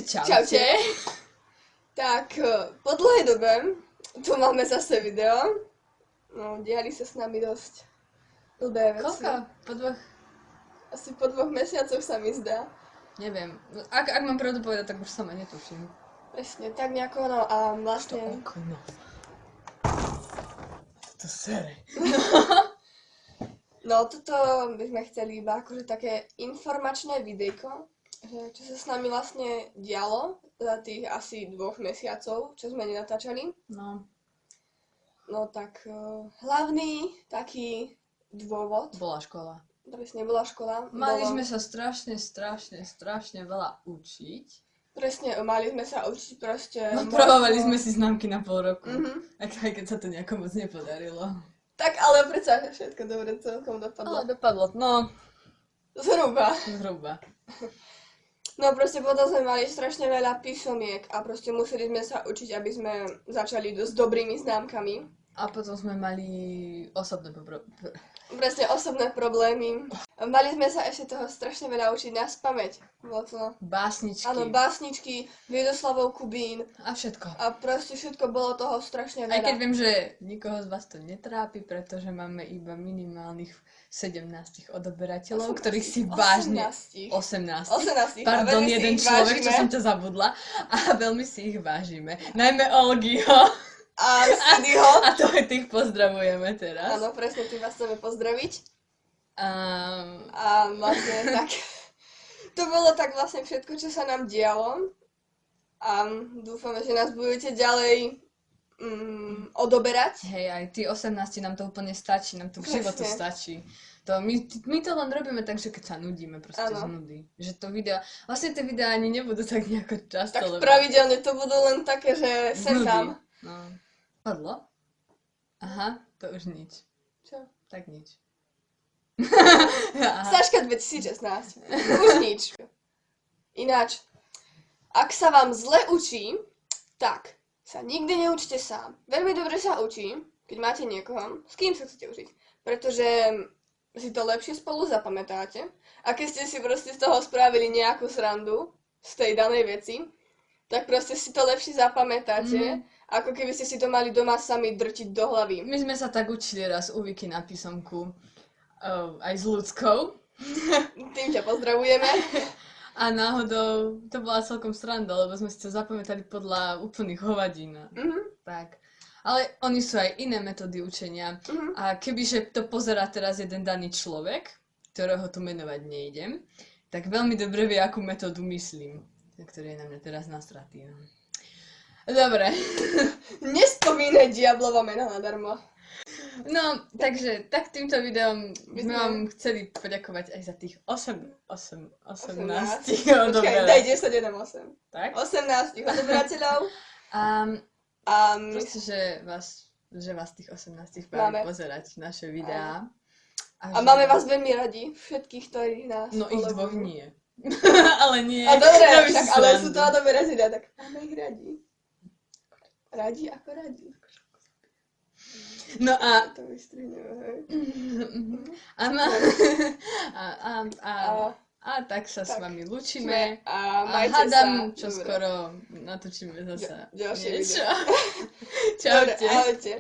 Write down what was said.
Čaute. Tak, po dlhej dobe tu máme zase video. No, diali sa s nami dosť blbé veci. Koľko? Asi po 2 mesiacoch sa mi zdá. Neviem. Ak mám pravdu povedať, tak už sama netuším. Presne, tak nejako, no a vlastne... To okno. To sere. No, toto by sme chceli iba akože také informačné videjko, že čo sa s nami vlastne dialo za tých asi 2 mesiacov, čo sme nenatáčali. No. No tak hlavný taký dôvod. Bola škola. Presne, bola škola. Mali sme sa strašne veľa učiť. Presne, mali sme sa učiť proste... Napravovali sme si známky na pol roku. Aj keď sa to nejako moc nepodarilo. Tak ale predsa všetko dobre celkom dopadlo. Ale dopadlo, no. Zhruba. No proste potom sme mali strašne veľa písomiek a proste museli sme sa učiť, aby sme začali s dobrými známkami. A potom sme mali osobné Presne, osobné problémy. Mali sme sa ešte toho strašne veľa učiť na spamäť. Bolo to... Básničky. Áno, básničky, Viedoslavov Kubín. A všetko. A proste všetko bolo toho strašne veľa. Aj keď viem, že nikoho z vás to netrápi, pretože máme iba minimálnych 17 odoberateľov, ktorých si vážne... 18. Pardon, jeden človek, čo som ťa zabudla. A veľmi si ich vážime. Najmä Olgiho. A Sidyho. A to aj tých pozdravujeme teraz. Áno, presne, tým vás chceme pozdraviť. A vlastne tak... To bolo tak vlastne všetko, čo sa nám dialo. A dúfame, že nás budete ďalej odoberať. Hej, aj tí 18 nám to úplne stačí, nám to v životu stačí. My to len robíme tak, že keď sa nudíme, proste z nudy. Že to video, vlastne tie videá ani nebudú tak nejako často. Tak pravidelne to budú len také, že sem tam. No. Padlo? Aha, to už nič. Čo? Tak nič. Saška 2016. Už nič. Ináč, ak sa vám zle učí, tak sa nikdy neučte sám. Veľmi dobre sa učí, keď máte niekoho, s kým sa chcete učiť. Pretože si to lepšie spolu zapamätáte. A keď ste si proste z toho spravili nejakú srandu z tej danej veci, tak proste si to lepšie zapamätáte, ako keby ste si to mali doma sami drtiť do hlavy. My sme sa tak učili raz u Vicky na písomku, aj s ľudskou. Tým ťa pozdravujeme. A náhodou to bola celkom sranda, lebo sme si to zapamätali podľa úplných hovadín. Tak. Ale oni sú aj iné metódy učenia. A kebyže to pozerá teraz jeden daný človek, ktorého tu menovať nejdem, tak veľmi dobre vie, akú metódu myslím, ktorý je na mňa teraz nasratý. Dobre. Nespomínaj diablovo meno nadarmo. No, takže tak týmto videom sme vám chceli poďakovať aj za tých 18 odoberateľov. Počkaj, daj 10, 1, 8. Tak? 18 odoberateľov. Proste, že vás tých 18 baví pozerať naše videá. A máme vás veľmi radi, všetkých, ktorí nás No ich 2 nie. Ale nie. A dobre, tak, ale sú to odoberateľia, tak máme ich radi. Radi ako radi. No a... To vystrihneme, hej. A tak sa s vami lúčime. A hádam, čo skoro natočíme zasa ďalšie niečo. video. Čaute. Dobre, ahojte.